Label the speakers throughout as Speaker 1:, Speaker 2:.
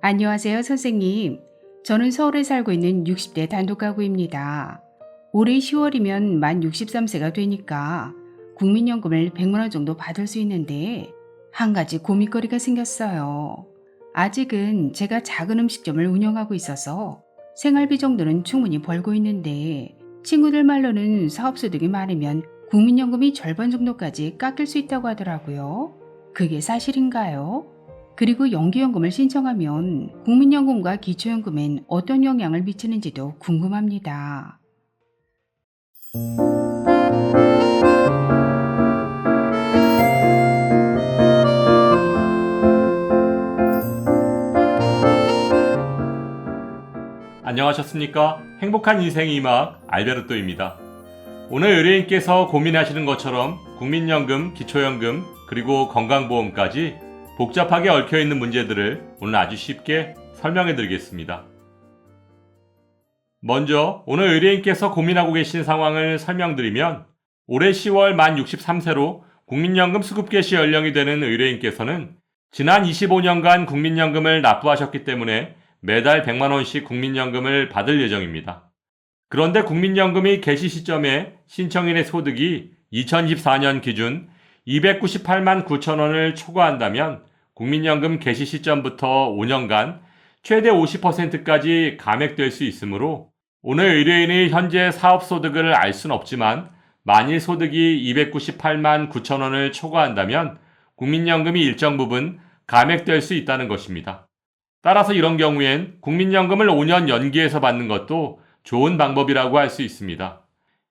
Speaker 1: 안녕하세요, 선생님. 저는 서울에 살고 있는 60대 단독가구입니다. 올해 10월이면 만 63세가 되니까 국민연금을 100만 원 정도 받을 수 있는데 한 가지 고민거리가 생겼어요. 아직은 제가 작은 음식점을 운영하고 있어서 생활비 정도는 충분히 벌고 있는데 친구들 말로는 사업소득이 많으면 국민연금이 절반 정도까지 깎일 수 있다고 하더라고요. 그게 사실인가요? 그리고 연기연금을 신청하면 국민연금과 기초연금엔 어떤 영향을 미치는지도 궁금합니다.
Speaker 2: 안녕하셨습니까? 행복한 인생의 이막 알베르토입니다. 오늘 의뢰인께서 고민하시는 것처럼 국민연금, 기초연금, 그리고 건강보험까지 복잡하게 얽혀있는 문제들을 오늘 아주 쉽게 설명해 드리겠습니다. 먼저 오늘 의뢰인께서 고민하고 계신 상황을 설명드리면 올해 10월 만 63세로 국민연금 수급 개시 연령이 되는 의뢰인께서는 지난 25년간 국민연금을 납부하셨기 때문에 매달 100만원씩 국민연금을 받을 예정입니다. 그런데 국민연금이 개시 시점에 신청인의 소득이 2024년 기준 298만 9천 원을 초과한다면 국민연금 개시 시점부터 5년간 최대 50%까지 감액될 수 있으므로 오늘 의뢰인의 현재 사업소득을 알 수는 없지만 만일 소득이 298만 9천 원을 초과한다면 국민연금이 일정 부분 감액될 수 있다는 것입니다. 따라서 이런 경우엔 국민연금을 5년 연기해서 받는 것도 좋은 방법이라고 할 수 있습니다.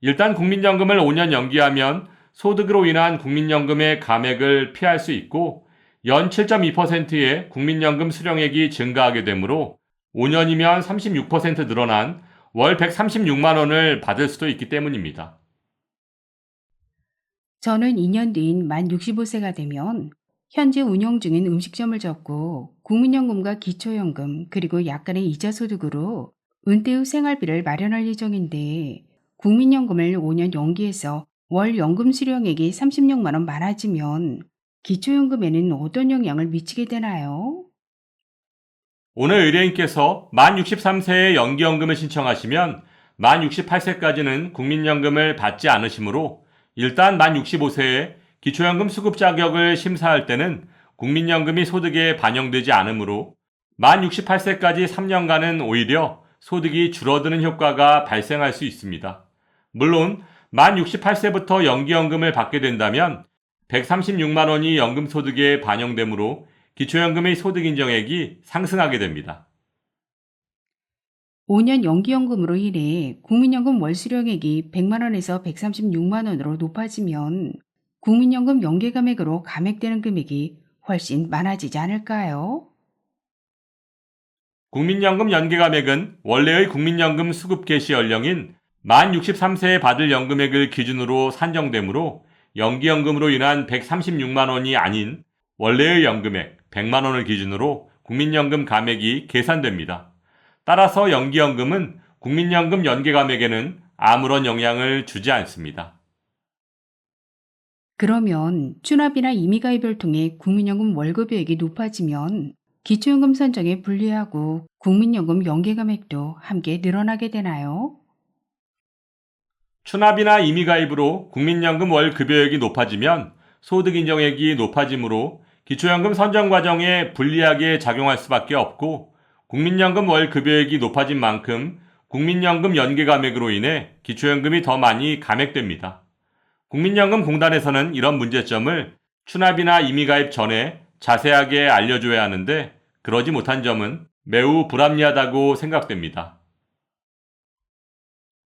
Speaker 2: 일단 국민연금을 5년 연기하면 소득으로 인한 국민연금의 감액을 피할 수 있고 연 7.2%의 국민연금 수령액이 증가하게 되므로 5년이면 36% 늘어난 월 136만 원을 받을 수도 있기 때문입니다.
Speaker 1: 저는 2년 뒤인 만 65세가 되면 현재 운영 중인 음식점을 접고 국민연금과 기초연금 그리고 약간의 이자 소득으로 은퇴 후 생활비를 마련할 예정인데 국민연금을 5년 연기해서 월 연금 수령액이 36만 원 많아지면 기초연금에는 어떤 영향을 미치게 되나요?
Speaker 2: 오늘 의뢰인께서 만 63세에 연기연금을 신청하시면 만 68세까지는 국민연금을 받지 않으시므로 일단 만 65세에 기초연금 수급 자격을 심사할 때는 국민연금이 소득에 반영되지 않으므로 만 68세까지 3년간은 오히려 소득이 줄어드는 효과가 발생할 수 있습니다. 물론 만 68세부터 연기연금을 받게 된다면 136만 원이 연금소득에 반영되므로 기초연금의 소득인정액이 상승하게 됩니다.
Speaker 1: 5년 연기연금으로 인해 국민연금 월수령액이 100만 원에서 136만 원으로 높아지면 국민연금 연계감액으로 감액되는 금액이 훨씬 많아지지 않을까요?
Speaker 2: 국민연금 연계감액은 원래의 국민연금 수급 개시 연령인 만 63세에 받을 연금액을 기준으로 산정되므로 연기연금으로 인한 136만 원이 아닌 원래의 연금액 100만 원을 기준으로 국민연금 감액이 계산됩니다. 따라서 연기연금은 국민연금 연계감액에는 아무런 영향을 주지 않습니다.
Speaker 1: 그러면 추납이나 임의가입을 통해 국민연금 월급액이 높아지면 기초연금 선정에 불리하고 국민연금 연계감액도 함께 늘어나게 되나요?
Speaker 2: 추납이나 임의가입으로 국민연금 월 급여액이 높아지면 소득인정액이 높아지므로 기초연금 선정 과정에 불리하게 작용할 수밖에 없고 국민연금 월 급여액이 높아진 만큼 국민연금 연계감액으로 인해 기초연금이 더 많이 감액됩니다. 국민연금공단에서는 이런 문제점을 추납이나 임의가입 전에 자세하게 알려줘야 하는데 그러지 못한 점은 매우 불합리하다고 생각됩니다.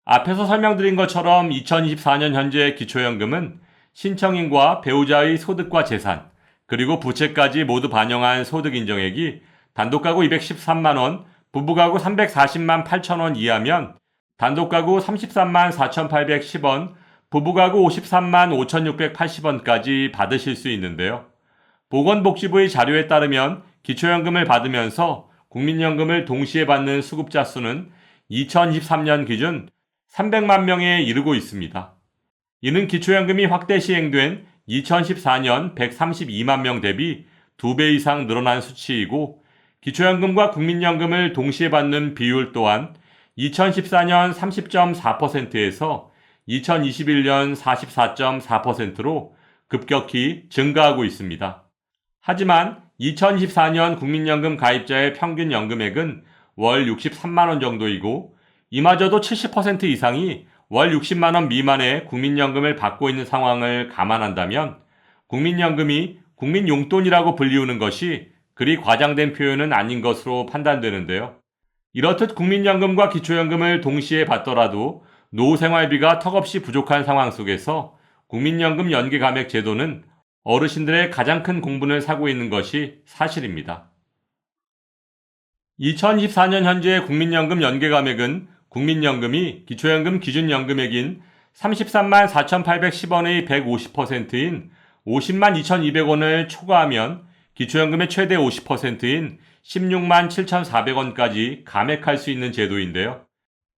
Speaker 2: 앞에서 설명드린 것처럼 2024년 현재 기초연금은 신청인과 배우자의 소득과 재산, 그리고 부채까지 모두 반영한 소득인정액이 단독가구 213만 원, 부부가구 340만 8천 원 이하면 단독가구 33만 4,810원, 부부가구 53만 5,680원까지 받으실 수 있는데요. 보건복지부의 자료에 따르면 기초연금을 받으면서 국민연금을 동시에 받는 수급자 수는 2023년 기준 300만 명에 이르고 있습니다. 이는 기초연금이 확대 시행된 2014년 132만 명 대비 2배 이상 늘어난 수치이고 기초연금과 국민연금을 동시에 받는 비율 또한 2014년 30.4%에서 2021년 44.4%로 급격히 증가하고 있습니다. 하지만 2014년 국민연금 가입자의 평균 연금액은 월 63만 원 정도이고 이마저도 70% 이상이 월 60만 원 미만의 국민연금을 받고 있는 상황을 감안한다면 국민연금이 국민용돈이라고 불리우는 것이 그리 과장된 표현은 아닌 것으로 판단되는데요. 이렇듯 국민연금과 기초연금을 동시에 받더라도 노후생활비가 턱없이 부족한 상황 속에서 국민연금 연계감액 제도는 어르신들의 가장 큰 공분을 사고 있는 것이 사실입니다. 2024년 현재 국민연금 연계감액은 국민연금이 기초연금 기준연금액인 33만 4,810원의 150%인 50만 2,200원을 초과하면 기초연금의 최대 50%인 16만 7,400원까지 감액할 수 있는 제도인데요.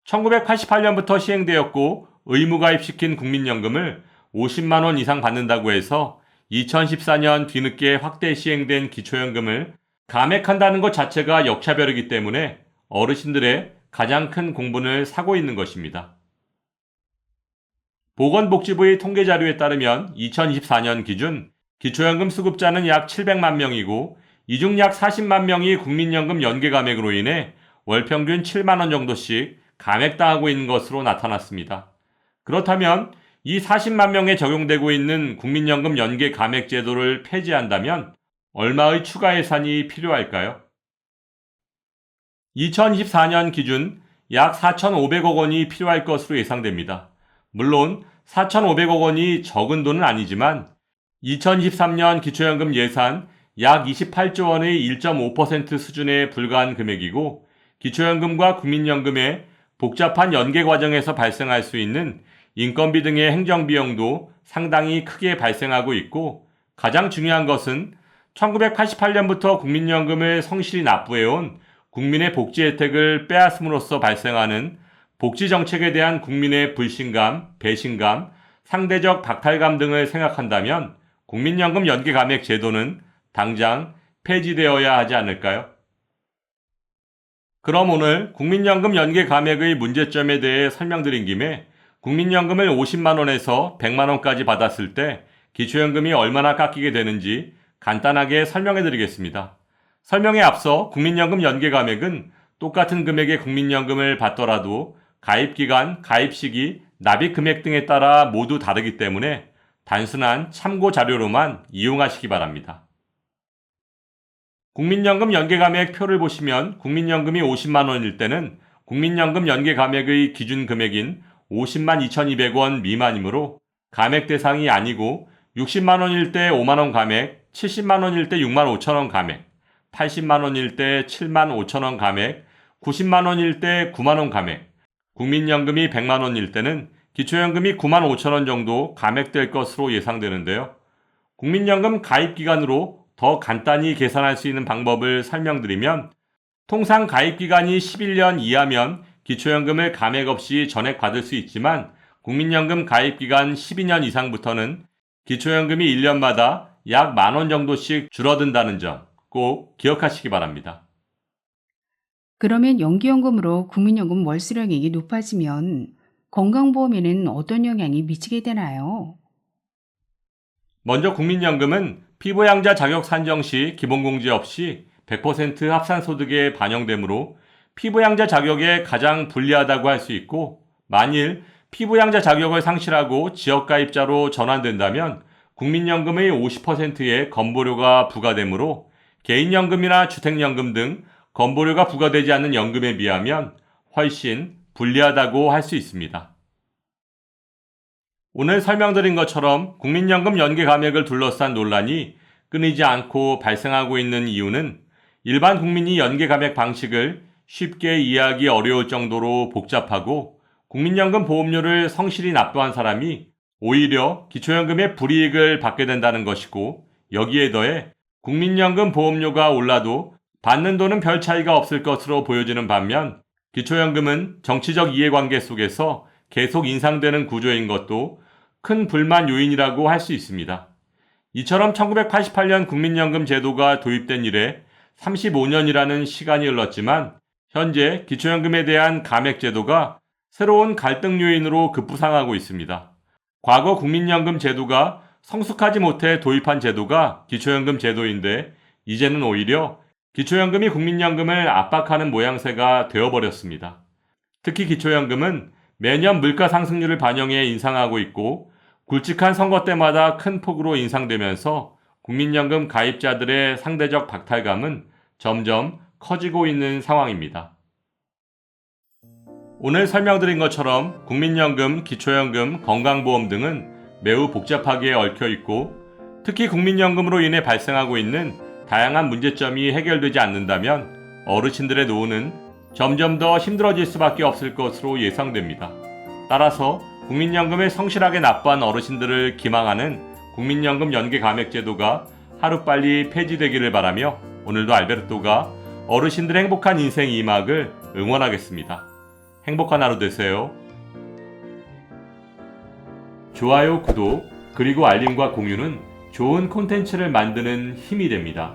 Speaker 2: 1988년부터 시행되었고 의무가입시킨 국민연금을 50만 원 이상 받는다고 해서 2014년 뒤늦게 확대 시행된 기초연금을 감액한다는 것 자체가 역차별이기 때문에 어르신들의 가장 큰 공분을 사고 있는 것입니다. 보건복지부의 통계자료에 따르면 2024년 기준 기초연금 수급자는 약 700만 명이고 이 중 약 40만 명이 국민연금 연계감액으로 인해 월 평균 7만 원 정도씩 감액당하고 있는 것으로 나타났습니다. 그렇다면 이 40만 명에 적용되고 있는 국민연금 연계감액 제도를 폐지한다면 얼마의 추가 예산이 필요할까요? 2024년 기준 약 4,500억 원이 필요할 것으로 예상됩니다. 물론 4,500억 원이 적은 돈은 아니지만 2023년 기초연금 예산 약 28조 원의 1.5% 수준에 불과한 금액이고 기초연금과 국민연금의 복잡한 연계 과정에서 발생할 수 있는 인건비 등의 행정비용도 상당히 크게 발생하고 있고 가장 중요한 것은 1988년부터 국민연금을 성실히 납부해온 국민의 복지 혜택을 빼앗음으로써 발생하는 복지 정책에 대한 국민의 불신감, 배신감, 상대적 박탈감 등을 생각한다면 국민연금 연계감액 제도는 당장 폐지되어야 하지 않을까요? 그럼 오늘 국민연금 연계감액의 문제점에 대해 설명드린 김에 국민연금을 50만 원에서 100만 원까지 받았을 때 기초연금이 얼마나 깎이게 되는지 간단하게 설명해 드리겠습니다. 설명에 앞서 국민연금 연계감액은 똑같은 금액의 국민연금을 받더라도 가입기간, 가입시기, 납입금액 등에 따라 모두 다르기 때문에 단순한 참고 자료로만 이용하시기 바랍니다. 국민연금 연계감액 표를 보시면 국민연금이 50만 원일 때는 국민연금 연계감액의 기준 금액인 50만 2,200원 미만이므로 감액 대상이 아니고 60만 원일 때 5만 원 감액, 70만 원일 때 6만 5천 원 감액, 80만 원일 때 7만 5천 원 감액, 90만 원일 때 9만 원 감액, 국민연금이 100만 원일 때는 기초연금이 9만 5천 원 정도 감액될 것으로 예상되는데요. 국민연금 가입기간으로 더 간단히 계산할 수 있는 방법을 설명드리면 통상 가입기간이 11년 이하면 기초연금을 감액 없이 전액 받을 수 있지만 국민연금 가입기간 12년 이상부터는 기초연금이 1년마다 약 10,000원 정도씩 줄어든다는 점 꼭 기억하시기 바랍니다.
Speaker 1: 그러면 연기연금으로 국민연금 월수령액이 높아지면 건강보험에는 어떤 영향이 미치게 되나요?
Speaker 2: 먼저 국민연금은 피부양자 자격 산정 시 기본공제 없이 100% 합산소득에 반영되므로 피부양자 자격에 가장 불리하다고 할 수 있고 만일 피부양자 자격을 상실하고 지역가입자로 전환된다면 국민연금의 50%의 건보료가 부과되므로 개인연금이나 주택연금 등 건보료가 부과되지 않는 연금에 비하면 훨씬 불리하다고 할 수 있습니다. 오늘 설명드린 것처럼 국민연금 연계감액을 둘러싼 논란이 끊이지 않고 발생하고 있는 이유는 일반 국민이 연계감액 방식을 쉽게 이해하기 어려울 정도로 복잡하고 국민연금 보험료를 성실히 납부한 사람이 오히려 기초연금의 불이익을 받게 된다는 것이고 여기에 더해 국민연금 보험료가 올라도 받는 돈은 별 차이가 없을 것으로 보여지는 반면 기초연금은 정치적 이해관계 속에서 계속 인상되는 구조인 것도 큰 불만 요인이라고 할 수 있습니다. 이처럼 1988년 국민연금 제도가 도입된 이래 35년이라는 시간이 흘렀지만 현재 기초연금에 대한 감액제도가 새로운 갈등 요인으로 급부상하고 있습니다. 과거 국민연금 제도가 성숙하지 못해 도입한 제도가 기초연금 제도인데 이제는 오히려 기초연금이 국민연금을 압박하는 모양새가 되어버렸습니다. 특히 기초연금은 매년 물가 상승률을 반영해 인상하고 있고 굵직한 선거 때마다 큰 폭으로 인상되면서 국민연금 가입자들의 상대적 박탈감은 점점 커지고 있는 상황입니다. 오늘 설명드린 것처럼 국민연금, 기초연금, 건강보험 등은 매우 복잡하게 얽혀 있고 특히 국민연금으로 인해 발생하고 있는 다양한 문제점이 해결되지 않는다면 어르신들의 노후는 점점 더 힘들어질 수밖에 없을 것으로 예상됩니다. 따라서 국민연금을 성실하게 납부한 어르신들을 기망하는 국민연금 연계감액제도가 하루빨리 폐지되기를 바라며 오늘도 알베르토가 어르신들의 행복한 인생 2막을 응원하겠습니다. 행복한 하루 되세요. 좋아요, 구독, 그리고 알림과 공유는 좋은 콘텐츠를 만드는 힘이 됩니다.